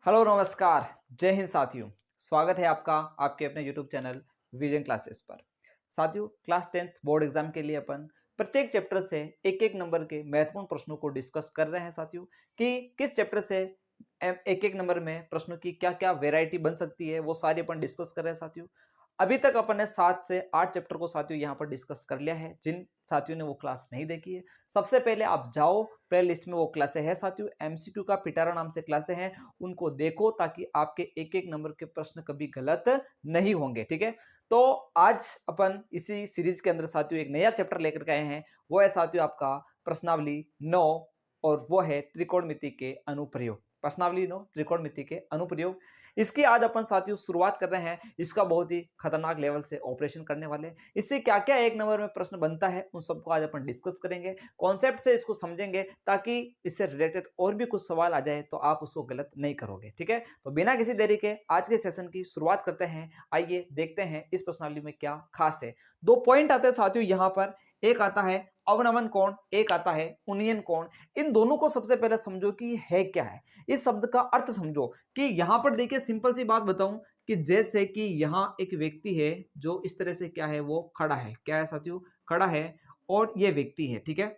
Hello नमस्कार। जय हिंद साथियों। स्वागत है आपका आपके अपने यूट्यूब चैनल विजन क्लासेस पर। साथियों, क्लास 10th बोर्ड एग्जाम के लिए अपन प्रत्येक चैप्टर से एक एक नंबर के महत्वपूर्ण प्रश्नों को डिस्कस कर रहे हैं साथियों कि किस चैप्टर से एक एक नंबर में प्रश्नों की क्या क्या वेराइटी बन सकती है, वो सारी अपन डिस्कस कर रहे हैं साथियों। अभी तक अपन ने 7 से 8 चैप्टर को साथियों यहाँ पर डिस्कस कर लिया है। जिन साथियों ने वो क्लास नहीं देखी है, सबसे पहले आप जाओ प्ले लिस्ट में, वो क्लासे है साथियों। एमसीक्यू का पिटारा नाम से क्लासे हैं, उनको देखो ताकि आपके एक एक नंबर के प्रश्न कभी गलत नहीं होंगे। ठीक है, तो आज अपन इसी सीरीज के अंदर साथियों एक नया चैप्टर लेकर के आए हैं। वो है साथियों आपका प्रश्नावली 9 और वो है त्रिकोणमिति के अनुप्रयोग। प्रश्नावली 9 त्रिकोणमिति के अनुप्रयोग, इसकी आज अपन साथियों शुरुआत कर रहे हैं। इसका बहुत ही खतरनाक लेवल से ऑपरेशन करने वाले हैं। इससे क्या क्या एक नंबर में प्रश्न बनता है उन सबको आज अपन डिस्कस करेंगे, कॉन्सेप्ट से इसको समझेंगे ताकि इससे रिलेटेड और भी कुछ सवाल आ जाए तो आप उसको गलत नहीं करोगे। ठीक है, तो बिना किसी देरी के आज के सेशन की शुरुआत करते हैं। आइए देखते हैं इस प्रश्नावली में क्या खास है। दो पॉइंट आते हैं साथियों यहाँ पर, एक आता है अवनमन कोण, एक आता है उन्नयन कोण। इन दोनों को सबसे पहले समझो कि है क्या है, इस शब्द का अर्थ समझो। कि यहां पर देखिए, सिंपल सी बात बताऊं कि जैसे कि यहां एक व्यक्ति है जो इस तरह से क्या है, वो खड़ा है। क्या है साथियों? खड़ा है। और ये व्यक्ति है। ठीक है,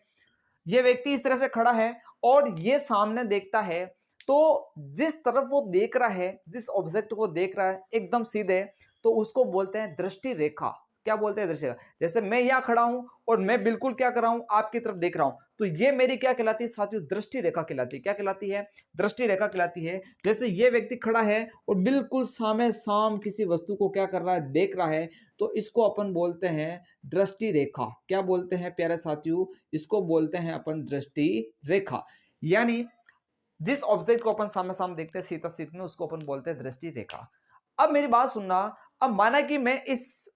ये व्यक्ति इस तरह से खड़ा है और ये सामने देखता है। तो जिस तरफ वो देख रहा है, जिस ऑब्जेक्ट को देख रहा है एकदम सीधे, तो उसको बोलते हैं दृष्टि रेखा। क्या बोलते हैं? दृष्टि रेखा। जैसे मैं यहां खड़ा हूं और मैं बिल्कुल क्या कर रहा हूं, आपकी तरफ देख रहा हूं, तो ये मेरी क्या कहलाती है साथियों? दृष्टि रेखा कहलाती है। क्या कहलाती है? दृष्टि रेखा कहलाती है। जैसे ये व्यक्ति खड़ा है और बिल्कुल सामने साम किसी वस्तु को क्या कर रहा है, देख रहा है, तो इसको अपन बोलते हैं दृष्टि रेखा। क्या बोलते हैं प्यारे साथियों? इसको बोलते हैं अपन दृष्टि रेखा। यानी जिस ऑब्जेक्ट को अपन सामने सामने देखते हैं सीधा सीध में, उसको अपन बोलते हैं दृष्टि रेखा। अब मेरी बात सुनना। अब माना कि मैं इस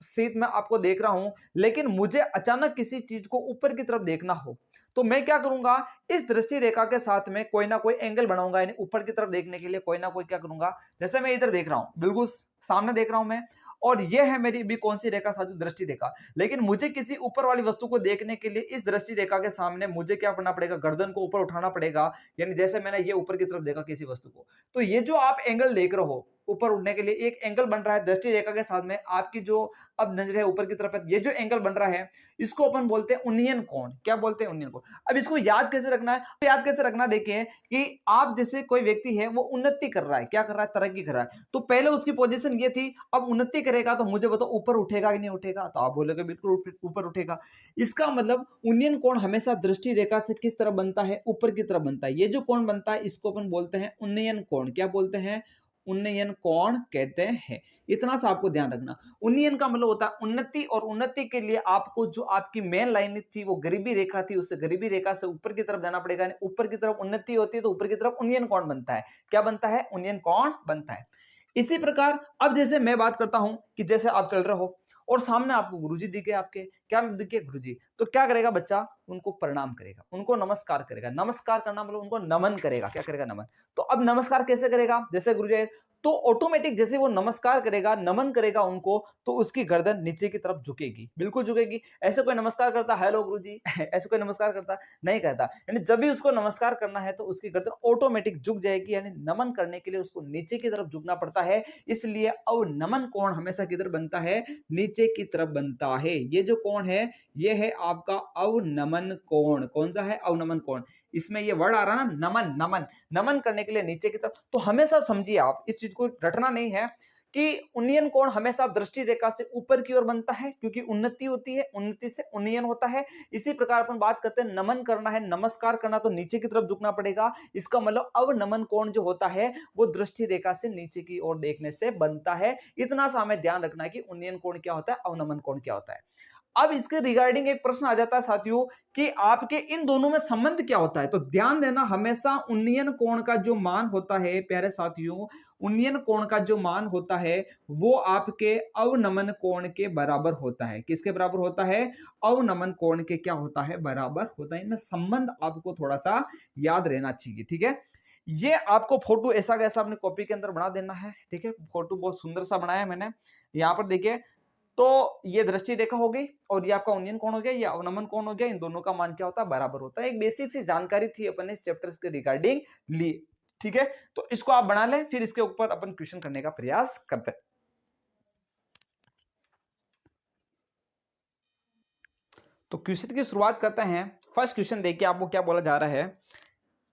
सीध में आपको देख रहा हूं, लेकिन मुझे अचानक किसी चीज को ऊपर की तरफ देखना हो, तो मैं क्या करूंगा? इस दृष्टि रेखा के साथ में कोई ना कोई एंगल बनाऊंगा, यानी ऊपर की तरफ देखने के लिए कोई ना कोई क्या करूंगा। जैसे मैं इधर देख रहा हूं, बिल्कुल सामने देख रहा हूं मैं, और यह है मेरी भी कौन सी रेखा साथियों? दृष्टि रेखा। लेकिन मुझे किसी ऊपर वाली वस्तु को देखने के लिए इस दृष्टि रेखा के सामने मुझे क्या करना पड़ेगा? गर्दन को ऊपर उठाना पड़ेगा। यानी जैसे मैंने ये ऊपर की तरफ देखा किसी वस्तु को, तो ये जो आप एंगल देख रहे हो ऊपर उठने के लिए, एक एंगल बन रहा है दृष्टि रेखा के साथ में। आपकी जो अब नजर है ऊपर की तरफ है, ये जो एंगल बन रहा है, इसको अपन बोलते हैं उन्नयन कोण। क्या बोलते हैं? उन्नयन कोण। अब इसको याद कैसे रखना है? तो याद कैसे रखना, देखिए कि आप जैसे कोई व्यक्ति है वो उन्नति कर रहा है, क्या कर रहा है? तरक्की कर रहा है। तो पहले उसकी पोजीशन ये थी, अब उन्नति करेगा तो मुझे बताओ ऊपर उठेगा कि नहीं उठेगा? तो आप बोलोगे बिल्कुल ऊपर उठेगा। इसका मतलब उन्नयन कोण हमेशा दृष्टि रेखा से किस तरफ बनता है? ऊपर की तरफ बनता है। ये जो कोण बनता है इसको अपन बोलते हैं उन्नयन कोण। क्या बोलते हैं? उन्नयन कोण कहते हैं। इतना सा आपको ध्यान रखना। उन्नयन का मतलब होता है उन्नति, और उन्नति के लिए आपको जो आपकी मेन लाइन थी वो गरीबी रेखा थी, उससे गरीबी रेखा से ऊपर की तरफ जाना पड़ेगा। ऊपर की तरफ उन्नति होती है तो ऊपर की तरफ उन्नयन कोण बनता है। क्या बनता है? उन्नयन कोण बनता है। इसी प्रकार अब जैसे मैं बात करता हूं कि जैसे आप चल रहे हो और सामने आपको गुरुजी दिखे, आपके क्या दिखे? गुरुजी। तो क्या करेगा बच्चा? उनको प्रणाम करेगा, उनको नमस्कार करेगा। नमस्कार करना मतलब उनको नमन करेगा। क्या करेगा? नमन। तो अब नमस्कार कैसे करेगा? जैसे गुरुजी आए तो ऑटोमेटिक जैसे वो नमस्कार करेगा, नमन करेगा उनको, तो उसकी गर्दन नीचे की तरफ झुकेगी, बिल्कुल झुकेगी। ऐसे कोई नमस्कार करता हेलो गुरुजी ऐसे कोई नमस्कार करता नहीं करता। यानी जब भी उसको नमस्कार करना है तो उसकी गर्दन ऑटोमेटिक झुक जाएगी, यानी नमन करने के लिए उसको नीचे की तरफ झुकना पड़ता है। इसलिए अवनमन कोण हमेशा किधर बनता है? नीचे की तरफ बनता है। ये जो कोण है ये है आपका अवनमन कोण। कौन सा है? अवनमन कोण। इसमें ये वर्ड आ रहा ना, नमन। नमन नमन करने के लिए नीचे की तरफ। तो हमेशा समझिए, आप इस चीज को रटना नहीं है कि उन्नयन कोण हमेशा दृष्टि रेखा से ऊपर की ओर बनता है, क्योंकि उन्नति होती है, उन्नति से उन्नयन होता है। इसी प्रकार अपन बात करते हैं नमन करना है, नमस्कार करना, तो नीचे की तरफ झुकना पड़ेगा। इसका मतलब अवनमन कोण जो होता है वो दृष्टि रेखा से नीचे की ओर देखने से बनता है। इतना सा हमें ध्यान रखना है कि उन्नयन कोण क्या होता है, अवनमन कोण क्या होता है। अब इसके रिगार्डिंग एक प्रश्न आ जाता है साथियों कि आपके इन दोनों में संबंध क्या होता है। तो ध्यान देना, हमेशा उन्नयन कोण का जो मान होता है प्यारे साथियों, उन्नयन कोण का जो मान होता है वो आपके अवनमन कोण के बराबर होता है। किसके बराबर होता है? अवनमन कोण के क्या होता है? बराबर होता है। इनमें संबंध आपको थोड़ा सा याद रहना चाहिए। ठीक है, ये आपको फोटो ऐसा कैसा अपने कॉपी के अंदर बना देना है। ठीक है, फोटो बहुत सुंदर सा बनाया है मैंने। यहाँ पर देखिए, तो ये दृष्टि रेखा हो गई और ये आपका उन्नयन कोण हो गया, ये अवनमन कोण हो गया। इन दोनों का मान क्या होता है? बराबर होता है। एक बेसिक सी जानकारी थी अपन ने इस चैप्टर के रिगार्डिंग ली। ठीक है, तो इसको आप बना लें, फिर इसके ऊपर अपन क्वेश्चन करने का प्रयास करते हैं। तो क्वेश्चन की शुरुआत करते हैं। फर्स्ट क्वेश्चन देखिए, आपको क्या बोला जा रहा है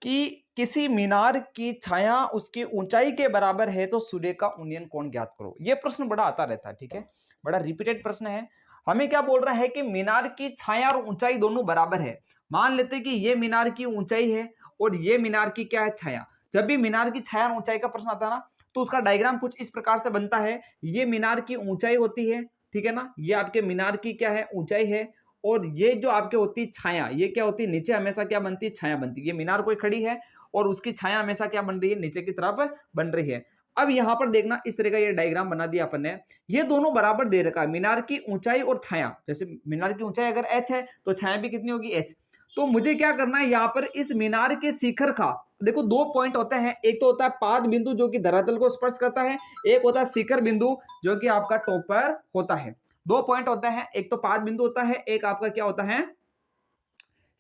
कि किसी मीनार की छाया उसकी ऊंचाई के बराबर है तो सूर्य का उन्नयन कोण ज्ञात करो। यह प्रश्न बड़ा आता रहता है, ठीक है, बड़ा रिपीटेड प्रश्न है। हमें क्या बोल रहा है कि मीनार की छाया और ऊंचाई दोनों बराबर है। मान लेते हैं कि ये मीनार की ऊंचाई है और ये मीनार की क्या है, छाया। जब भी मीनार की छाया और ऊंचाई का प्रश्न आता है ना, तो उसका डायग्राम कुछ इस प्रकार से बनता है। ये मीनार की ऊंचाई होती है, ठीक है ना, ये आपके मीनार की क्या है, ऊंचाई है। और ये जो आपके होती है छाया, ये क्या होती है, नीचे हमेशा क्या बनती है, छाया बनती है। ये मीनार कोई खड़ी है और उसकी छाया हमेशा क्या बन रही है, नीचे की तरफ बन रही है। अब यहां पर देखना, इस तरह का ये डायग्राम बना दिया अपन ने। ये दोनों बराबर दे रखा है, मीनार की ऊंचाई और छाया। जैसे मीनार की ऊंचाई अगर h है तो छाया भी कितनी होगी, h। तो मुझे क्या करना है, यहाँ पर इस मीनार के शिखर का देखो दो पॉइंट होते हैं। एक तो होता है पाद बिंदु जो कि धरातल को स्पर्श करता है, एक होता है शिखर बिंदु जो कि आपका टॉप पर होता है। दो पॉइंट होते हैं, एक तो पाद बिंदु होता है, एक आपका क्या होता है,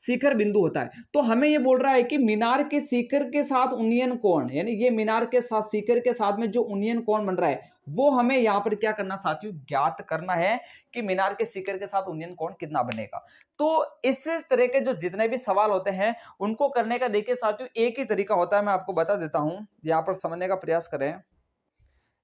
शिखर बिंदु होता है। तो हमें ये बोल रहा है कि मीनार के शिखर के साथ उन्नयन कोण, यानी ये मीनार के साथ शिखर के साथ में जो उन्नयन कोण बन रहा है, वो हमें यहां पर क्या करना साथियों, ज्ञात करना है कि मीनार के शिखर के साथ उन्नयन कोण कितना बनेगा। तो इस तरह के जो जितने भी सवाल होते हैं उनको करने का देखिए साथियों एक ही तरीका होता है, मैं आपको बता देता हूं, यहां पर समझने का प्रयास करें।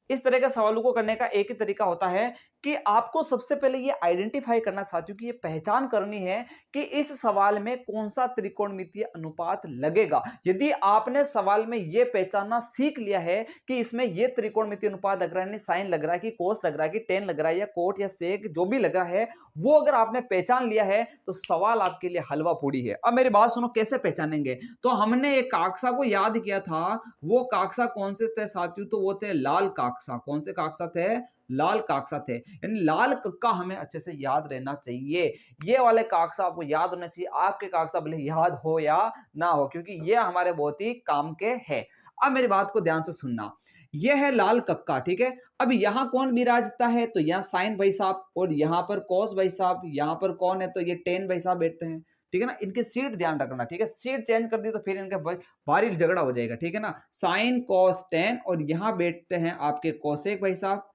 इस तरह के सवालों को करने का एक ही तरीका होता है कि आपको सबसे पहले ये आइडेंटिफाई करना साथियों की ये पहचान करनी है कि इस सवाल में कौन सा त्रिकोणमितीय अनुपात लगेगा। यदि आपने सवाल में ये पहचानना सीख लिया है कि इसमें ये त्रिकोणमितीय अनुपात लग रहा है, साइन लग रहा है कि कोस लग रहा है कि टेन लग रहा है या कोट या सेक जो भी लग रहा है, वो अगर आपने पहचान लिया है तो सवाल आपके लिए हलवा पूड़ी है। अब मेरी बात सुनो, कैसे पहचानेंगे। तो हमने एक काक्सा को याद किया था, वो काक्सा कौन से थे साथियों, तो वो थे लाल काक्सा। कौन से काक्सा थे, लाल काक्सा थे। यानी लाल कक्का हमें अच्छे से याद रहना चाहिए। ये वाले काक्सा आपको याद होना चाहिए, आपके काक्सा भले याद हो या ना हो, क्योंकि ये हमारे बहुत ही काम के हैं। अब मेरी बात को ध्यान से सुनना, ये है लाल कक्का, ठीक है। अब यहां कौन विराजता है, तो यहाँ साइन भाई साहब, और यहाँ पर कॉस भाई साहब, यहाँ पर कौन है, तो ये टेन भाई साहब बैठते हैं, ठीक है ना। इनकी सीट ध्यान रखना, ठीक है, सीट चेंज कर दी तो फिर इनका भारी झगड़ा हो जाएगा, ठीक है ना। साइन कॉस टेन, और यहाँ बैठते हैं आपके कोसेक भाई साहब,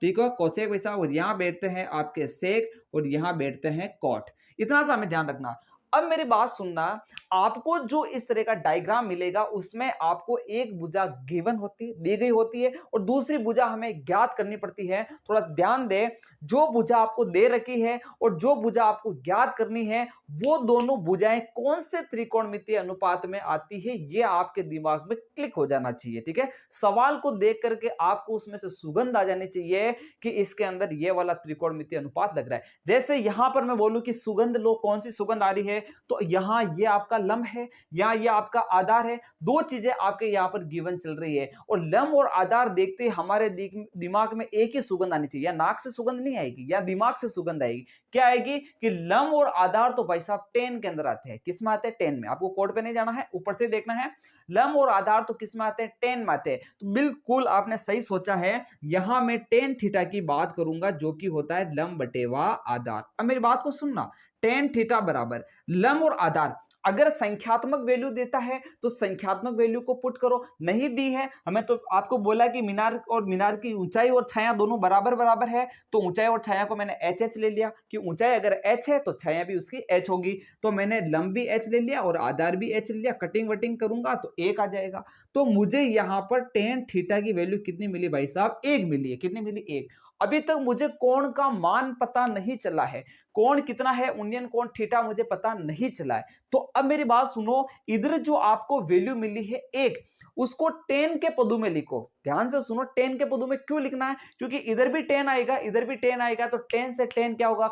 ठीक है, कोसेक भाई साहब, और यहाँ बैठते हैं आपके सेक, और यहाँ बैठते हैं कॉट। इतना सा हमें ध्यान रखना। अब मेरी बात सुनना, आपको जो इस तरह का डायग्राम मिलेगा उसमें आपको एक भुजा गिवन होती दी गई होती है और दूसरी भुजा हमें ज्ञात करनी पड़ती है। थोड़ा ध्यान दे, जो भुजा आपको दे रखी है और जो भुजा आपको ज्ञात करनी है, वो दोनों भुजाएं कौन से त्रिकोणमितीय अनुपात में आती है, ये आपके दिमाग में क्लिक हो जाना चाहिए, ठीक है। सवाल को देख करके आपको उसमें से सुगंध आ जानी चाहिए कि इसके अंदर ये वाला त्रिकोणमितीय अनुपात लग रहा है। जैसे यहां पर मैं बोलूं कि सुगंध लो, कौन सी सुगंध आ रही है, तो यहां ये आपका लंब है, यहां ये आपका आधार है। दो चीजें आपके यहां पर गिवन चल रही है और लंब और आधार देखते हमारे दिमाग में एक ही सुगंध आनी चाहिए। या नाक से सुगंध नहीं आएगी, या दिमाग से सुगंध आएगी। क्या आएगी कि लंब और आधार तो भाई साहब टेन के अंदर आते हैं। किस में आते हैं, टेन में। आपको कोड पे नहीं जाना है, ऊपर से देखना है। लंब और आधार तो किस में आते हैं, टेन में आते हैं। तो बिल्कुल आपने सही सोचा है। यहां मैं टेन थीटा की बात करूंगा जो कि होता है लंब बटेवा आधार। अब मेरी बात को सुनना, टेन थीटा बराबर लंब और आधार। अगर संख्यात्मक वैल्यू देता है तो संख्यात्मक वैल्यू को पुट करो, नहीं दी है हमें तो आपको बोला कि मीनार और मीनार की ऊंचाई और छाया दोनों बराबर बराबर है, तो ऊंचाई और छाया को मैंने एच एच ले लिया कि ऊंचाई अगर एच है तो छाया भी उसकी एच होगी। तो मैंने लंब भी एच ले लिया और आधार भी एच ले लिया, कटिंग वटिंग करूंगा तो एक आ जाएगा। तो मुझे यहां पर टेन थीटा की वैल्यू कितनी मिली भाई साहब, एक मिली है। कितनी मिली, एक। अभी तक मुझे कोण का मान पता नहीं चला है, कोण कितना है, उन्नयन कोण थीटा मुझे पता नहीं चला है। तो अब मेरी बात सुनो, इधर जो आपको वैल्यू मिली है एक, उसको टेन के पदों में लिखो। ध्यान से सुनो, टेन के पदों में क्यों लिखना है, क्योंकि इधर भी टेन आएगा इधर भी टेन आएगा, तो टेन से टेन क्या होगा,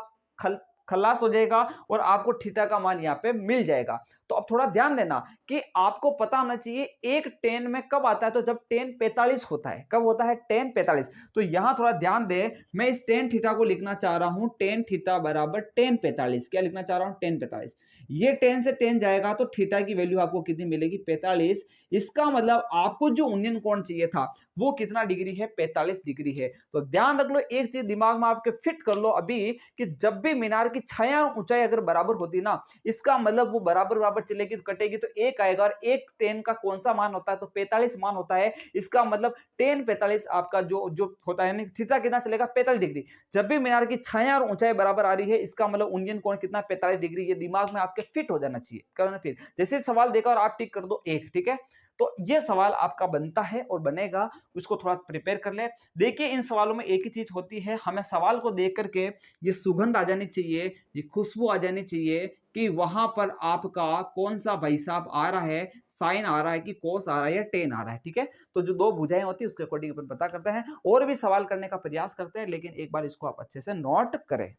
खलास हो जाएगा और आपको थीटा का मान यहाँ पे मिल जाएगा। तो अब थोड़ा ध्यान देना कि आपको पता होना चाहिए एक टेन में कब आता है, तो जब टेन 45 होता है। कब होता है, टेन 45। तो यहां थोड़ा ध्यान दे, मैं इस टेन थीटा को लिखना चाह रहा हूं टेन थीटा बराबर टेन 45। क्या लिखना चाह रहा हूं, टेन 45। ये 10 से 10 जाएगा तो थीटा की वैल्यू आपको कितनी मिलेगी? 45। इसका मतलब आपको जो उन्नयन कोण चाहिए था वो कितना डिग्री है? 45 डिग्री है। तो ध्यान रख लो, एक चीज दिमाग में आपके फिट कर लो अभी कि जब भी मीनार की छाया और ऊंचाई अगर बराबर होती ना, इसका मतलब वो बराबर बराबर चलेगी तो कटेगी तो एक आएगा, और एक 10 का कौन सा मान होता है? तो 45 मान होता है। इसका मतलब 10 45 आपका जो जो होता है, थीटा कितना चलेगा? 45 डिग्री। जब भी मीनार की छाया और ऊंचाई बराबर आ रही है, इसका मतलब उन्नयन कोण कितना? 45 डिग्री। ये दिमाग में आपके फिट हो जाना चाहिए। करो ना फिर, जैसे सवाल देखा और आप टिक कर दो एक, ठीक है? तो ये सवाल आपका बनता है और बनेगा, उसको थोड़ा प्रिपेयर कर ले। देखिए इन सवालों में एक ही चीज होती है, हमें सवाल को देख करके ये सुगंध आ जानी चाहिए, ये खुशबू आ जानी चाहिए कि वहां पर आपका कौन सा भाई साहब आ रहा है, साइन आ रहा है कि कोस आ रहा है या टेन आ रहा है, ठीक है? तो जो दो भुजाएं होती है उसके अकॉर्डिंग अपन पता करते हैं और भी सवाल करने का प्रयास करते हैं, लेकिन एक बार इसको आप अच्छे से नोट करें।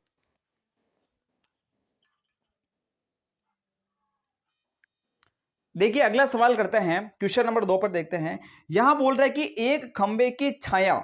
देखिए अगला सवाल करते हैं, क्वेश्चन नंबर 2 पर देखते हैं। यहां बोल रहा है कि एक खंबे की छाया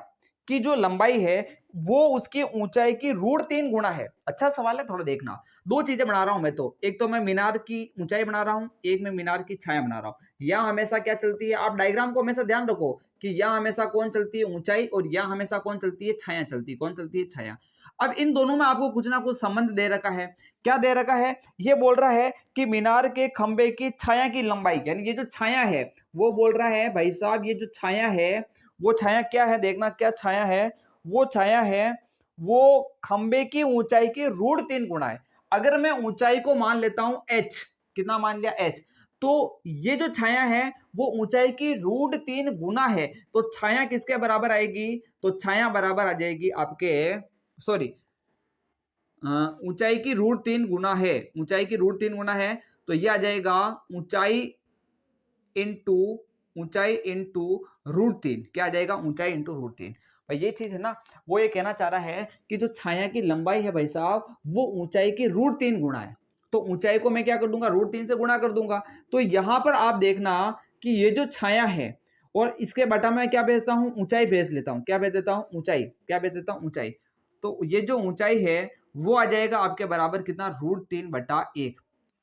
की जो लंबाई है वो उसकी ऊंचाई की √3 गुना है। अच्छा सवाल है, थोड़ा देखना। दो चीजें बना रहा हूं मैं, तो एक तो मैं मीनार की ऊंचाई बना रहा हूं, एक मैं मीनार की छाया बना रहा हूं। यहां हमेशा क्या चलती है? आप डायग्राम को हमेशा ध्यान रखो कि यहां हमेशा कौन चलती है? ऊंचाई, और यहां हमेशा कौन चलती है? छाया चलती है। कौन चलती है? छाया। अब इन दोनों में आपको कुछ ना कुछ संबंध दे रखा है। क्या दे रखा है? ये बोल रहा है कि मीनार के खंबे की छाया की लंबाई, यानी ये जो छाया है वो बोल रहा है भाई साहब, ये जो छाया है वो छाया क्या है? देखना क्या छाया है? वो छाया है वो खंबे की ऊंचाई की √3 गुना है। अगर मैं ऊंचाई को मान लेता हूं h, कितना मान लिया? h। तो ये जो छाया है वो ऊंचाई की √3 गुना है, तो छाया किसके बराबर आएगी? तो छाया बराबर आ जाएगी आपके, सॉरी, ऊंचाई की √3 गुना है। ऊंचाई की √3 गुना है तो ये आ जाएगा ऊंचाई इंटू √3। क्या आ जाएगा? ऊंचाई इंटू √3। भाई ये चीज है ना, वो ये कहना चाह रहा है कि जो छाया की लंबाई है भाई साहब वो ऊंचाई की √3 गुना है। तो ऊंचाई को मैं क्या कर दूंगा? √3 से गुणा कर दूंगा। तो यहां पर आप देखना कि ये जो छाया है और इसके बटा में क्या भेजता हूं? ऊंचाई भेज लेता हूं। क्या भेज देता हूं? ऊंचाई। क्या भेज देता हूं? ऊंचाई। तो ये जो ऊंचाई है वो आ जाएगा आपके बराबर कितना? √3/1।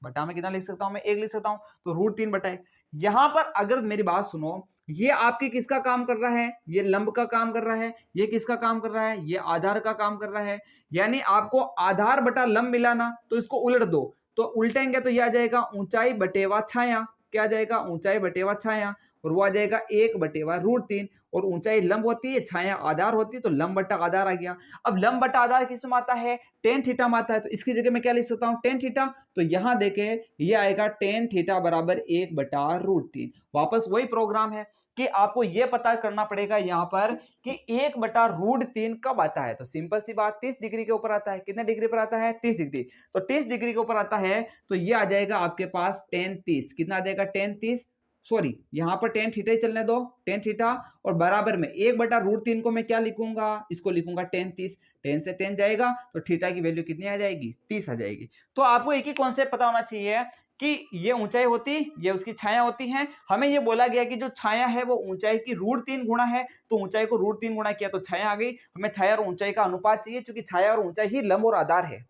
बटा में कितना लिख सकता हूं? मैं 1 लिख सकता हूं। तो √3/1। यहां पर अगर मेरी बात सुनो, ये आपके किसका काम कर रहा है? ये लंब का काम कर रहा है। ये किसका काम कर रहा है? ये आधार का काम कर रहा है। यानी आपको आधार बटा लंब मिला ना, तो इसको उलट दो, तो उल्टेंगे तो ये आ जाएगा ऊंचाई बटेवा छाया। क्या आ जाएगा? ऊंचाई बटेवा छाया। और वो आ जाएगा 1/√3। और ऊंचाई लंब होती है, छाया आधार होती है, तो लंब बटा आधार आ गया। अब लंब बटा आधार किस में आता है? टेन थीटा में आता है। तो इसकी जगह मैं क्या लिख सकता हूं? Tan theta. तो यहां देखे ये आएगा टेन थीटा बराबर 1/√3। वापस वही प्रोग्राम है कि आपको यह पता करना पड़ेगा यहां पर कि 1/√3 कब आता है। तो सिंपल सी बात, 30 डिग्री के ऊपर आता है। कितने डिग्री पर आता है? 30 डिग्री। तो 30 डिग्री के ऊपर आता है तो ये आ जाएगा आपके पास टेन 30। कितना आ जाएगा? टेन 30। सॉरी, यहां पर टेन थीटा ही चलने दो, टेन थीटा। और बराबर में 1/√3 को मैं क्या लिखूंगा? इसको लिखूंगा टेन 30। 10 से 10 जाएगा तो थीटा की वैल्यू कितनी आ जाएगी? 30 आ जाएगी। तो आपको एक ही कॉन्सेप्ट पता होना चाहिए कि ये ऊंचाई होती, ये उसकी छाया होती है। हमें ये बोला गया कि जो छाया है वो ऊंचाई की √3 गुना है, तो ऊंचाई को √3 गुना किया तो छाया आ गई। हमें छाया और ऊंचाई का अनुपात चाहिए, क्योंकि छाया और ऊंचाई ही लंब और आधार है।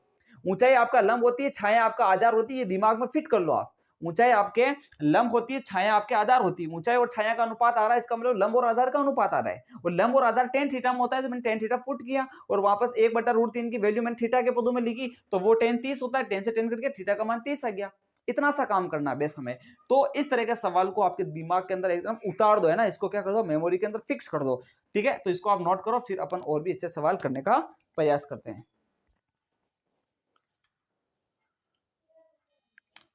ऊंचाई आपका लंब होती है, छाया आपका आधार होती है। ये दिमाग में फिट कर लो आप। ऊंचाई आपके लंब होती है, छाया आपके आधार होती है। ऊंचाई और छाया का अनुपात आ रहा है, इसका मतलब लंब और आधार का अनुपात आ रहा है। और लंब और आधार टेन थीटा में होता है, तो मैंने टेन थीटा फुट किया और वापस 1/√3 की वैल्यू मैंने थीटा के पदों में लिखी, तो वो टेन 30 होता है। 10 से 10 करके थीटा का मान 30 आ गया। इतना सा काम करना है बेस हमें। तो इस तरह के सवाल को आपके दिमाग के अंदर एकदम उतार दो, है ना, इसको क्या कर दो? मेमोरी के अंदर फिक्स कर दो। ठीक है, तो इसको आप नोट करो, फिर अपन और भी अच्छे सवाल करने का प्रयास करते हैं।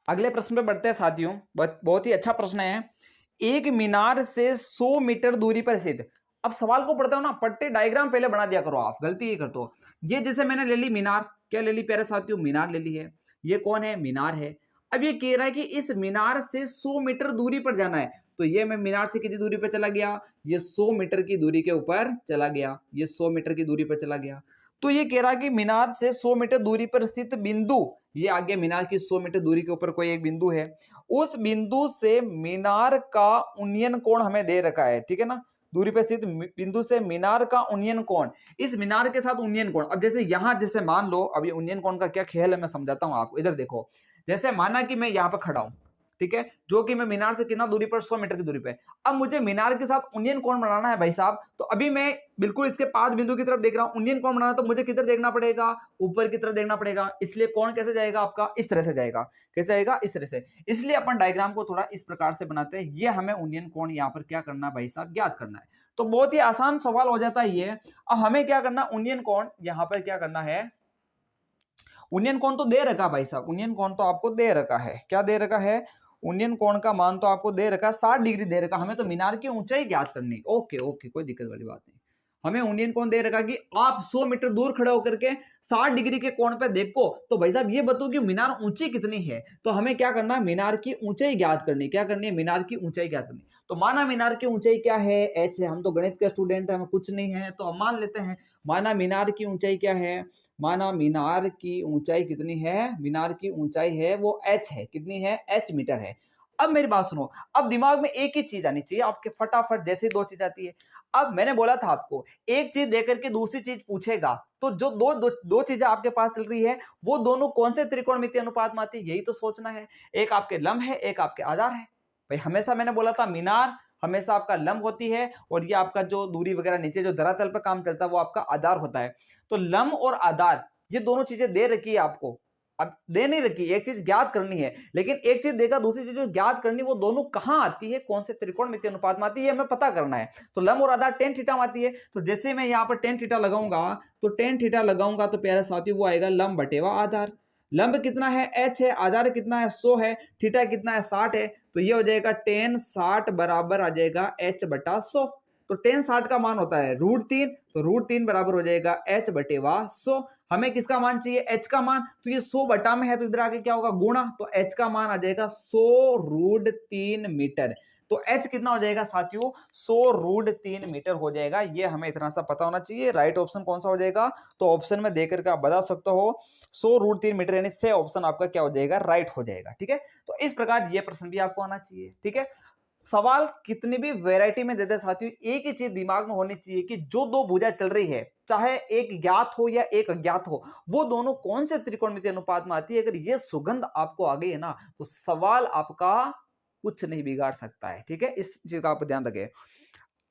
अगले प्रश्न पे बढ़ते हैं साथियों। बहुत ही अच्छा प्रश्न है। एक मीनार से 100 मीटर दूरी पर स्थित, अब सवाल को पढ़ते हो ना, पढ़ते डायग्राम पहले बना दिया करो। आप गलती ये करते हो। ये जैसे मैंने ले ली मीनार, क्या ले ली प्यारे साथियों? मीनार ले ली है। ये कौन है? मीनार है। अब ये कह रहा है कि इस मीनार से 100 मीटर दूरी पर जाना है। तो ये मैं मीनार से कितनी दूरी पर चला गया? ये 100 मीटर की दूरी के ऊपर चला गया। ये 100 मीटर की दूरी पर चला गया। तो ये कह रहा है कि मीनार से 100 मीटर दूरी पर स्थित बिंदु, ये आगे मीनार की 100 मीटर दूरी के ऊपर कोई एक बिंदु है, उस बिंदु से मीनार का उन्नयन कोण हमें दे रखा है। ठीक है ना? दूरी पर स्थित बिंदु से मीनार का उन्नयन कोण, इस मीनार के साथ उन्नयन कोण। अब जैसे यहां जैसे मान लो, अब ये उन्नयन कोण का क्या खेल है मैं समझाता हूं आपको। इधर देखो, जैसे माना कि मैं यहां पर खड़ा हूं, ठीक है, जो कि मैं मीनार से कितना दूरी पर, 100 मीटर की दूरी पे। अब मुझे मीनार के साथ उन्नयन कोण बनाना है भाई साहब, तो अभी मैं बिल्कुल इसके पास बिंदु की तरफ देख रहा हूं, उन्नयन कोण बनाना, तो मुझे किधर देखना पड़ेगा, ऊपर की तरफ देखना पड़ेगा। इसलिए कोण कैसे जाएगा आपका, इस तरह से जाएगा। कैसे जाएगा, इस तरह से। इसलिए अपन डायग्राम को थोड़ा इस प्रकार से बनाते हैं। ये हमें उन्नयन कोण यहाँ पर क्या करना है भाई साहब, ज्ञात करना है। तो बहुत ही आसान सवाल हो जाता है ये। अब हमें क्या करना, उन्नयन कोण यहाँ पर क्या करना है, उन्नयन कोण तो दे रखा भाई साहब, उन्नयन कोण तो आपको दे रखा है। क्या दे रखा है, उन्नयन कोण का मान तो आपको दे रखा है 60 डिग्री दे रखा। हमें तो मीनार की ऊंचाई ज्ञात करनी। ओके ओके, कोई दिक्कत वाली बात नहीं। हमें उन्नयन कोण दे रखा कि आप 100 मीटर दूर खड़े होकर के 60 डिग्री के कोण पे देखो, तो भाई साहब ये बताओ कि मीनार ऊंची कितनी है। तो हमें क्या करना है, मीनार की ऊंचाई ज्ञात करनी। क्या करनी है, मीनार की ऊंचाई ज्ञात करनी। तो माना मीनार की ऊंचाई क्या है, h है। हम तो गणित के स्टूडेंट हैं, हमें कुछ नहीं है, तो हम मान लेते हैं। माना मीनार की ऊंचाई क्या है, माना मीनार की ऊंचाई कितनी है, मीनार की ऊंचाई है वो h है। कितनी है, h मीटर है। अब मेरी बात सुनो, अब दिमाग में एक ही चीज आनी चाहिए आपके, फटाफट जैसे दो चीज आती है। अब मैंने बोला था आपको, एक चीज देकर के दूसरी चीज पूछेगा, तो जो दो चीजें आपके पास चल रही है, वो दोनों कौन से त्रिकोणमितीय अनुपात में आती है, यही तो सोचना है। एक आपके लंब है, एक आपके आधार है। भाई हमेशा मैंने बोला था, मीनार हमेशा आपका लंब होती है, और ये आपका जो दूरी वगैरह नीचे जो धरातल पर काम चलता है वो आपका आधार होता है। तो लंब और आधार ये दोनों चीजें दे रखी है आपको। अब दे नहीं रखी, एक चीज ज्ञात करनी है, लेकिन एक चीज देगा, दूसरी चीज जो ज्ञात करनी, वो दोनों कहां आती है, कौन से त्रिकोणमितीय अनुपात में आती है, हमें पता करना है। तो लंब और आधार tan थीटा में आती है। तो जैसे मैं यहाँ पर tan थीटा लगाऊंगा, तो tan थीटा लगाऊंगा तो प्यारे साथियों वो आएगा लंब बटेवा आधार। लंब कितना है, h है, आधार कितना है, 100 है, थीटा कितना है, 60 है। तो ये हो जाएगा tan 60 बराबर आ जाएगा h बटा 100। तो tan 60 का मान होता है √3, तो √3 बराबर हो जाएगा h बटेवा 100। हमें किसका मान चाहिए, h का मान। तो ये 100 बटा में है, तो इधर आके क्या होगा, गुणा। तो h का मान आ जाएगा 100√3 मीटर। तो h कितना हो जाएगा साथियों, 100√3 मीटर हो जाएगा। ये हमें इतना सा पता होना चाहिए। राइट ऑप्शन कौन सा हो जाएगा, तो ऑप्शन में देकर के आप बता सकते हो 100√3 मीटर, यानी से ऑप्शन आपका क्या हो जाएगा, राइट हो जाएगा। ठीक है, तो इस प्रकार ये प्रश्न भी आपको आना चाहिए। ठीक है, सवाल कितनी भी वैरायटी में देते साथियों, एक ही चीज दिमाग में होनी चाहिए कि जो दो भुजा चल रही है, चाहे एक ज्ञात हो या एक अज्ञात हो, वो दोनों कौन से त्रिकोणमितीय अनुपात में आती है। अगर ये सुगंध आपको आ गई है ना, तो सवाल आपका कुछ नहीं बिगाड़ सकता है। ठीक है, इस चीज का आप ध्यान रखें।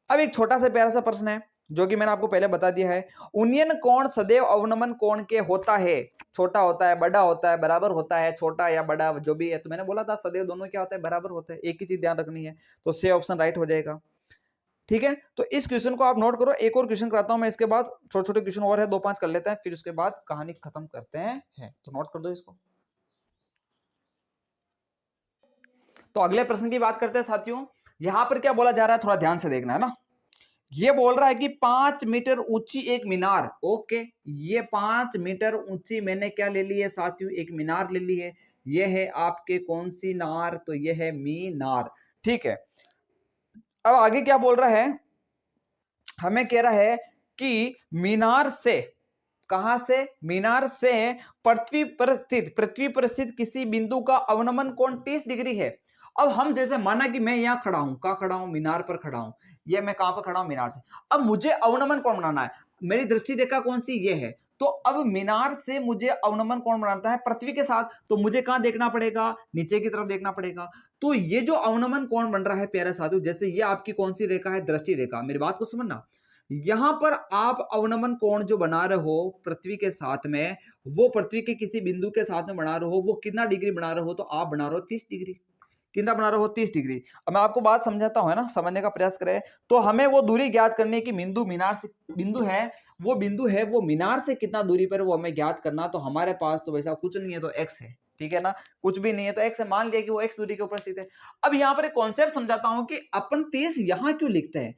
अब एक छोटा सा प्यारा सा प्रश्न है, जो कि मैंने आपको पहले बता दिया है। उन्नयन कोण सदैव अवनमन कोण के होता है। छोटा होता है, बड़ा होता है, बराबर होता है, छोटा या बड़ा जो भी है। तो मैंने बोला था सदैव दोनों क्या होता है, बराबर होता है। एक ही चीज ध्यान रखनी है, तो से ऑप्शन राइट हो जाएगा। ठीक है, तो इस क्वेश्चन को आप नोट करो। एक और क्वेश्चन कराता हूं मैं, इसके बाद छोटे छोटे क्वेश्चन और है, 2-5 कर लेते हैं, फिर उसके बाद कहानी खत्म करते हैं। तो नोट कर दो इसको। तो अगले प्रश्न की बात करते हैं साथियों। यहां पर क्या बोला जा रहा है, थोड़ा ध्यान से देखना है ना। ये बोल रहा है कि 5 मीटर ऊंची एक मीनार। ओके, ये 5 मीटर ऊंची मैंने क्या ले ली है साथियों, एक मीनार ले ली है। ये है आपके कौन सी नार, तो ये है मीनार। ठीक है, अब आगे क्या बोल रहा है, हमें कह रहा है कि मीनार से, कहां से, मीनार से पृथ्वी पर स्थित किसी बिंदु का अवनमन कोण 30 डिग्री है। अब हम जैसे माना कि मैं यहां खड़ा हूं, कहां खड़ा हूं, मीनार पर खड़ा हूं। ये मैं कहां पर खड़ा हूं, मीनार से। अब मुझे अवनमन कोण बनाना है, मेरी दृष्टि रेखा कौन सी, ये है। तो अब मीनार से मुझे अवनमन कोण बनाना है पृथ्वी के साथ, तो मुझे कहां देखना पड़ेगा, नीचे की तरफ देखना पड़ेगा। तो ये जो अवनमन कोण बन रहा है प्यारे साथियों, जैसे ये आपकी कौन सी रेखा है, दृष्टि रेखा। मेरी बात को समझना, यहां पर आप अवनमन कोण जो बना रहे हो पृथ्वी के साथ में, वो पृथ्वी के किसी बिंदु के साथ में बना रहे हो, वो कितना डिग्री बना रहे हो, तो आप बना रहे हो 30 डिग्री। कितना बना रहे हो, 30 डिग्री। अब मैं आपको बात समझाता हूं, है ना, समझने का प्रयास करें। तो हमें वो दूरी ज्ञात करनी है कि बिंदु मीनार से, बिंदु है वो मीनार से कितना दूरी पर, वो हमें ज्ञात करना। तो हमारे पास तो वैसा कुछ नहीं है, तो x है। ठीक है ना, कुछ भी नहीं है तो x है, मान लिया कि वो x दूरी के ऊपर स्थित है। अब यहाँ पर एक कॉन्सेप्ट समझाता हूं कि अपन 30 यहां क्यों लिखते हैं।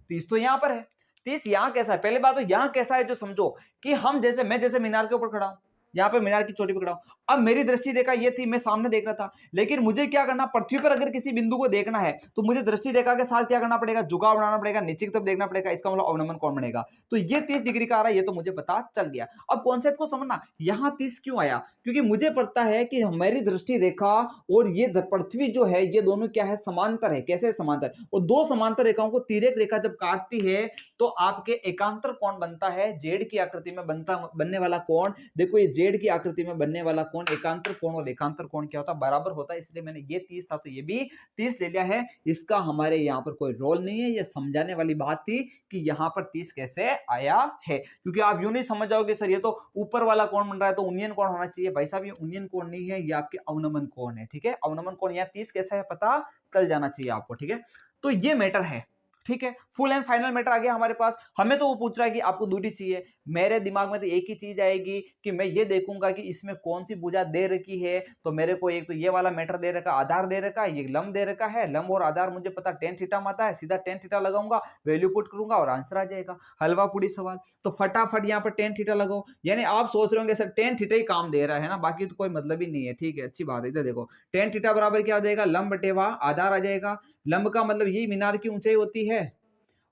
30 तो यहां पर है, 30 यहां कैसा है, पहले बात तो यहां कैसा है जो समझो, कि हम जैसे, मैं जैसे मीनार के ऊपर खड़ा हूं, यहाँ पे मीनार की चोटी पे खड़ा हूं। अब मेरी दृष्टि रेखा ये थी, मैं सामने देख रहा था, लेकिन मुझे क्या करना, पृथ्वी पर अगर किसी बिंदु को देखना है तो मुझे दृष्टि रेखा के साथ क्या करना पड़ेगा, झुकाव बनाना पड़ेगा, नीचे की तरफ देखना पड़ेगा। इसका मतलब अवनमन कोण बनेगा। तो ये 30 डिग्री का आ रहा है, ये तो मुझे पता चल गया। अब कॉन्सेप्ट को समझना, यहां 30 क्यों आया, क्योंकि मुझे पता है कि हमारी दृष्टि रेखा और ये पृथ्वी जो है, ये दोनों क्या है, समांतर है। कैसे समांतर, और दो समांतर रेखाओं को तिर्यक रेखा जब काटती है तो आपके एकांतर कोण बनता है, जेड की आकृति में बनने वाला कोण। देखो ये जेड की आकृति में बनने वाला कोण एकांतर कोण, और एकांतर कोण क्या होता है, बराबर होता है। इसलिए मैंने ये 30 था तो ये भी 30 ले लिया है। इसका हमारे यहाँ पर कोई रोल नहीं है, ये समझाने वाली बात थी कि यहाँ पर 30 कैसे आया है। क्योंकि आप यूं नहीं समझ जाओगे सर ये तो ऊपर वाला कोण बन रहा है तो उन्नयन कोण होना चाहिए। भाई साहब ये उन्नयन कोण नहीं है, ये आपके अवनमन कोण है। ठीक है, अवनमन कोण यहाँ 30 कैसा है पता चल जाना चाहिए आपको। ठीक है, तो ये मैटर है। ठीक है, फुल एंड फाइनल मैटर आ गया हमारे पास। हमें तो वो पूछ रहा है कि आपको दूरी चाहिए, मेरे दिमाग में तो एक ही चीज आएगी कि मैं ये देखूंगा कि इसमें कौन सी भुजा दे रखी है। तो मेरे को एक तो ये वाला मैटर दे रखा, आधार दे रखा है, ये लंब दे रखा है। लंब और आधार मुझे पता tan थीटा में आता है, सीधा tan थीटा लगाऊंगा, वैल्यू पुट करूंगा और आंसर आ जाएगा। हलवा पूरी सवाल। तो फटाफट यहाँ पर tan थीटा लगाओ। यानी आप सोच रहे होंगे सर tan थीटा ही काम दे रहा है ना, बाकी तो कोई मतलब ही नहीं है। ठीक है, अच्छी बात है। इधर देखो tan थीटा बराबर क्या हो जाएगा, लंब बटेवा आधार आ जाएगा। लंब का मतलब यही मीनार की ऊंचाई होती है,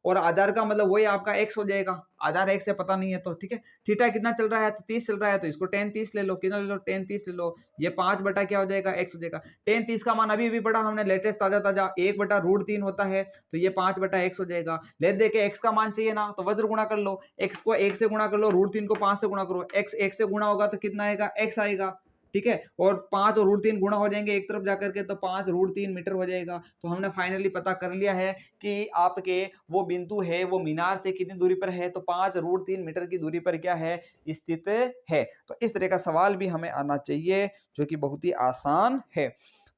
और आधार का मतलब वही आपका x हो जाएगा। आधार x से पता नहीं है तो ठीक है। थीटा कितना चल रहा है तो 30 चल रहा है, तो इसको tan 30 ले लो। कितना ले लो, tan 30 ले लो। ये 5 बटा क्या हो जाएगा, x हो जाएगा। tan 30 का मान अभी भी पढ़ा हमने लेटेस्ट ताजा ताजा 1 बटा √3 होता है, तो ये 5 बटा x हो जाएगा। ले दे के x का मान चाहिए ना, तो वज्र गुणा कर लो। x को 1 से गुणा कर लो, √3 को 5 से गुणा करो। x 1 से गुणा होगा तो कितना आएगा, x आएगा। ठीक है, और 5 और √3 गुणा हो जाएंगे एक तरफ जाकर के, तो 5 √3 मीटर हो जाएगा। तो हमने फाइनली पता कर लिया है कि आपके वो बिंदु है वो मीनार से कितनी दूरी पर है, तो 5 √3 मीटर की दूरी पर क्या है, स्थित है। तो इस तरह का सवाल भी हमें आना चाहिए जो कि बहुत ही आसान है।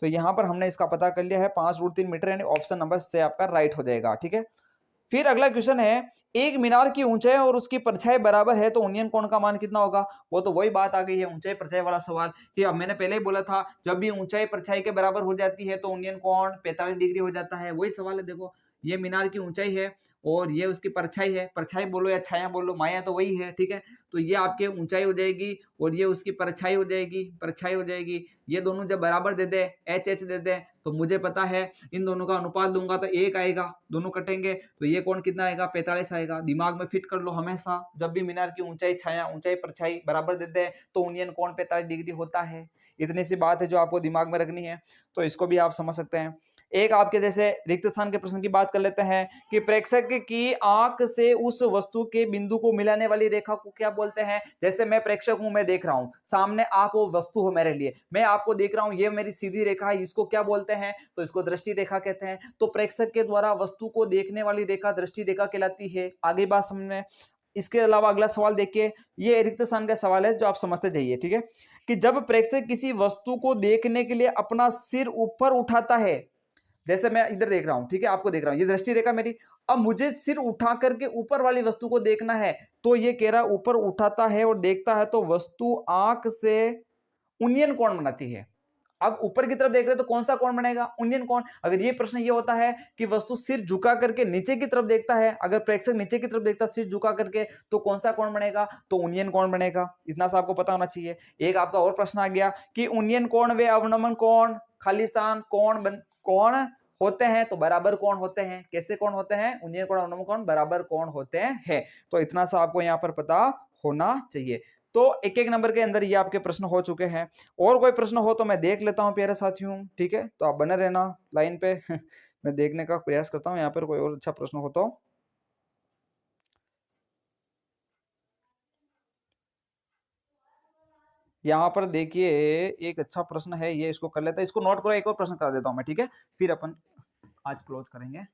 तो यहाँ पर हमने इसका पता कर लिया है 5 √3 मीटर, यानी ऑप्शन नंबर से आपका राइट हो जाएगा। ठीक है, फिर अगला क्वेश्चन है, एक मीनार की ऊंचाई और उसकी परछाई बराबर है तो उन्नयन कोण का मान कितना होगा। वो तो वही बात आ गई है, ऊंचाई परछाई वाला सवाल। कि अब मैंने पहले ही बोला था जब भी ऊंचाई परछाई के बराबर हो जाती है तो उन्नयन कोण 45 डिग्री हो जाता है। वही सवाल है। देखो ये मीनार की ऊंचाई है और ये उसकी परछाई है। परछाई बोलो या छाया बोलो, माया तो वही है। ठीक है, तो ये आपके ऊंचाई हो जाएगी और ये उसकी परछाई हो जाएगी, परछाई हो जाएगी। ये दोनों जब बराबर दे दे, एच एच दे दे, तो मुझे पता है इन दोनों का अनुपात लूंगा तो 1 आएगा, दोनों कटेंगे तो ये कोण कितना आएगा, 45 आएगा। दिमाग में फिट कर लो हमेशा, जब भी मीनार की ऊंचाई छाया ऊंचाई परछाई बराबर दे दे तो उन्नयन कोण 45 डिग्री होता है। इतनी सी बात है जो आपको दिमाग में रखनी है, तो इसको भी आप समझ सकते हैं। एक आपके जैसे रिक्त स्थान के प्रश्न की बात कर लेते हैं कि प्रेक्षक की आंख से उस वस्तु के बिंदु को मिलाने वाली रेखा को क्या बोलते हैं। जैसे मैं प्रेक्षक हूं, मैं देख रहा हूं सामने, आप वो वस्तु हो मेरे लिए, मैं आपको देख रहा हूं, ये मेरी सीधी रेखा है, इसको क्या बोलते हैं, तो इसको दृष्टि रेखा कहते हैं। तो प्रेक्षक के द्वारा वस्तु को देखने वाली रेखा दृष्टि रेखा कहलाती है। आगे बात समझ में। इसके अलावा अगला सवाल देखिए, ये रिक्त स्थान का सवाल है जो आप समझते जाइए। ठीक है, कि जब प्रेक्षक किसी वस्तु को देखने के लिए अपना सिर ऊपर उठाता है, जैसे मैं इधर देख रहा हूं, ठीक है, आपको देख रहा हूं, ये दृष्टि रेखा मेरी, अब मुझे सिर उठा करके ऊपर वाली वस्तु को देखना है, तो ये कह रहा ऊपर उठाता है और देखता है तो वस्तु आंख से उन्नयन कोण बनाती है। अब ऊपर की तरफ देख रहे तो कौन सा कोण बनेगा, उन्नयन कोण। अगर ये प्रश्न ये होता है कि वस्तु सिर झुका करके नीचे की तरफ देखता है, अगर प्रेक्षक नीचे की तरफ देखता सिर झुका करके, तो कौन सा कोण बनेगा, तो उन्नयन कोण बनेगा। इतना सा आपको पता होना चाहिए। एक आपका और प्रश्न आ गया कि उन्नयन कोण व अवनमन कोण खालिस्तान कोण होते हैं तो बराबर कोण होते हैं। कैसे कोण होते हैं, उन्नयन कोण अवनमन कोण बराबर कोण होते हैं। तो इतना सा आपको यहाँ पर पता होना चाहिए। तो एक एक नंबर के अंदर ये आपके प्रश्न हो चुके हैं। और कोई प्रश्न हो तो मैं देख लेता हूँ प्यारे साथियों। ठीक है, तो आप बने रहना लाइन पे मैं देखने का प्रयास करता हूँ यहाँ पर कोई और अच्छा प्रश्न हो तो। यहाँ पर देखिए एक अच्छा प्रश्न है, ये इसको कर लेते हैं, इसको नोट करो, एक और प्रश्न करा देता हूँ मैं। ठीक है, फिर अपन आज क्लोज करेंगे।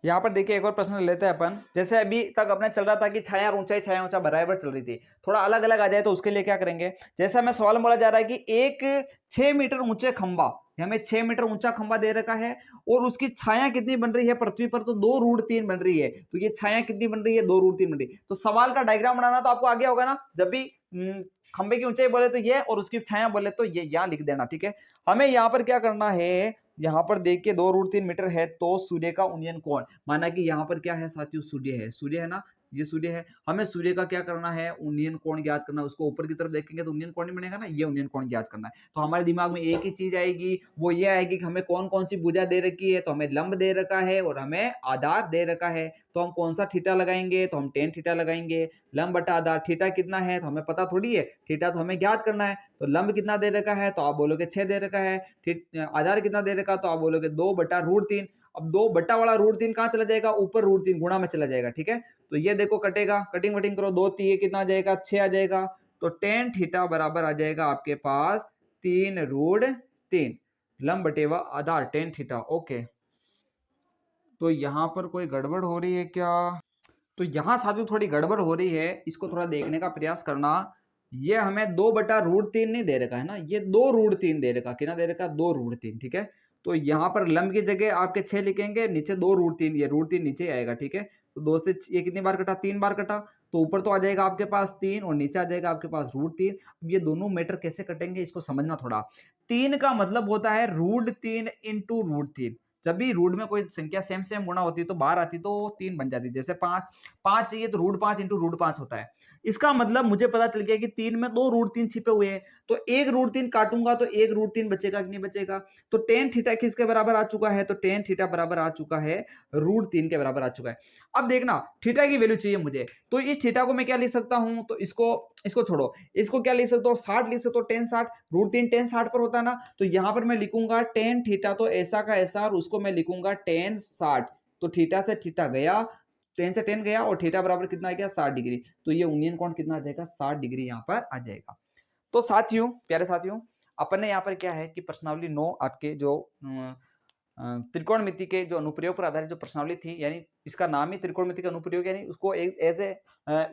यहाँ पर देखिए एक और प्रश्न लेते हैं अपन। जैसे अभी तक अपने चल रहा था कि छाया और ऊंचाई छाया ऊंचा बराबर चल रही थी, थोड़ा अलग अलग आ जाए तो उसके लिए क्या करेंगे। जैसे हमें सवाल बोला जा रहा है कि एक 6 मीटर ऊंचे खंबा, हमें 6 मीटर ऊंचा खंबा दे रखा है और उसकी छाया कितनी बन रही है पृथ्वी पर, तो 2√3 बन रही है। तो ये छाया कितनी बन रही है, 2√3 बन रही है। तो सवाल का डायग्राम बनाना तो आपको आ गया होगा ना, जब भी खंबे की ऊंचाई बोले तो ये और उसकी छाया बोले तो ये यहाँ लिख देना। ठीक है, हमें यहाँ पर क्या करना है, यहाँ पर देखिए 2√3 मीटर है तो सूर्य का उन्नयन कोण, माना कि यहाँ पर क्या है साथियों, सूर्य है, सूर्य है ना, ये सूर्य है, हमें सूर्य का क्या करना है, उन्नयन कोण ज्ञात करना है। उसको ऊपर की तरफ देखेंगे तो उन्नयन कोण नहीं बनेगा ना, ये उन्नयन कोण ज्ञात करना है। तो हमारे दिमाग में एक ही चीज आएगी, वो ये आएगी कि हमें कौन कौन सी भुजा दे रखी है, तो हमें लंब दे रखा है और हमें आधार दे रखा है। तो हम कौन सा थीटा लगाएंगे, तो हम tan थीटा लगाएंगे। लंब बटा आधार, थीटा कितना है तो हमें पता थोड़ी है, थीटा तो हमें ज्ञात करना है। तो लंब कितना दे रखा है, तो आप बोलोगे 6 दे रखा है। आधार कितना दे रखा, तो आप बोलोगे 2/√3। अब 2 बटा वाला √3 कहाँ चला जाएगा, ऊपर √3 गुणा में चला जाएगा, ठीक है। तो ये देखो कटेगा, कटिंग वटिंग करो, 2 3 कितना आ जाएगा, 6 आ जाएगा। तो tan थीटा बराबर आ जाएगा आपके पास 3√3 लंब बटेवा आधार tan थीटा। ओके, तो यहाँ पर कोई गड़बड़ हो रही है क्या? तो यहाँ साथियों थोड़ी गड़बड़ हो रही है, इसको थोड़ा देखने का प्रयास करना। ये हमें 2/√3 नहीं दे रखा है ना, ये 2√3 दे रखा। कितना दे रखा, 2√3, ठीक है। तो यहाँ पर लंब की जगह आपके 6 लिखेंगे, नीचे 2√3, ये √3 नीचे आएगा, ठीक है। तो 2 से ये कितनी बार कटा, 3 बार कटा। तो ऊपर तो आ जाएगा आपके पास 3 और नीचे आ जाएगा आपके पास √3। अब ये दोनों मीटर कैसे कटेंगे इसको समझना थोड़ा। 3 का मतलब होता है √3 इंटू √3। जब भी रूट में कोई संख्या सेम सेम गुणा होती है तो बाहर आती तो 3 बन जाती। जैसे 5 चाहिए तो √5 इंटू √5 होता है। इसका मतलब मुझे पता चल गया कि 3 में 2 √3 छिपे हुए हैं। तो एक √3 काटूंगा तो एक √3 बचेगा कि नहीं बचेगा। तो tan थीटा किसके बराबर आ चुका है, तो tan थीटा बराबर आ चुका है √3 के बराबर आ चुका है। अब देखना थीटा की वैल्यू चाहिए मुझे, तो इस थीटा को मैं क्या लिख सकता हूं, तो इसको छोड़ो, इसको क्या लिख सकता हूं, 60 लिख सकता हूं। tan 60, √3 tan 60 पर होता है ना। तो यहां पर मैं लिखूंगा tan थीटा, तो ऐसा का ऐसा, और उसको मैं लिखूंगा tan 60। तो थीटा से थीटा गया, tan से tan गया, और थीटा बराबर कितना आ गया, 60 डिग्री। तो ये उन्नयन कोण कितना आ जाएगा, 60 डिग्री यहाँ पर आ जाएगा। तो साथियों, प्यारे साथियों, अपन ने यहाँ पर क्या है कि प्रश्नावली 9 आपके जो त्रिकोणमिति के जो अनुप्रयोग पर आधारित जो प्रश्नावली थी, यानी इसका नाम ही त्रिकोणमिति का अनुप्रयोग, यानी उसको एक ऐसे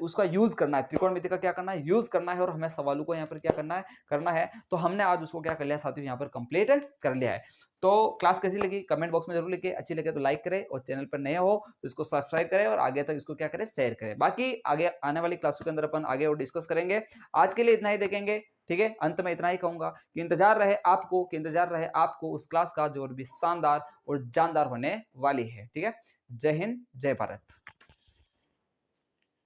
उसका यूज करना है, त्रिकोणमिति का क्या करना है, यूज करना है, और हमें सवालों को यहाँ पर क्या करना है। तो हमने आज उसको क्या कर लिया साथियों, यहाँ पर कंप्लीट कर लिया है। तो क्लास कैसी लगी कमेंट बॉक्स में जरूर लिखे, अच्छी लगे तो लाइक करें, और चैनल पर नए हो तो इसको सब्सक्राइब करें, और आगे तक इसको क्या करें, शेयर करें। बाकी आगे आने वाली क्लासों के अंदर अपन आगे और डिस्कस करेंगे। आज के लिए इतना ही देखेंगे, ठीक है। अंत में इतना ही कहूंगा कि इंतजार रहे आपको उस क्लास का जो भी शानदार और जानदार होने वाली है, ठीक है। जय हिंद, जय भारत।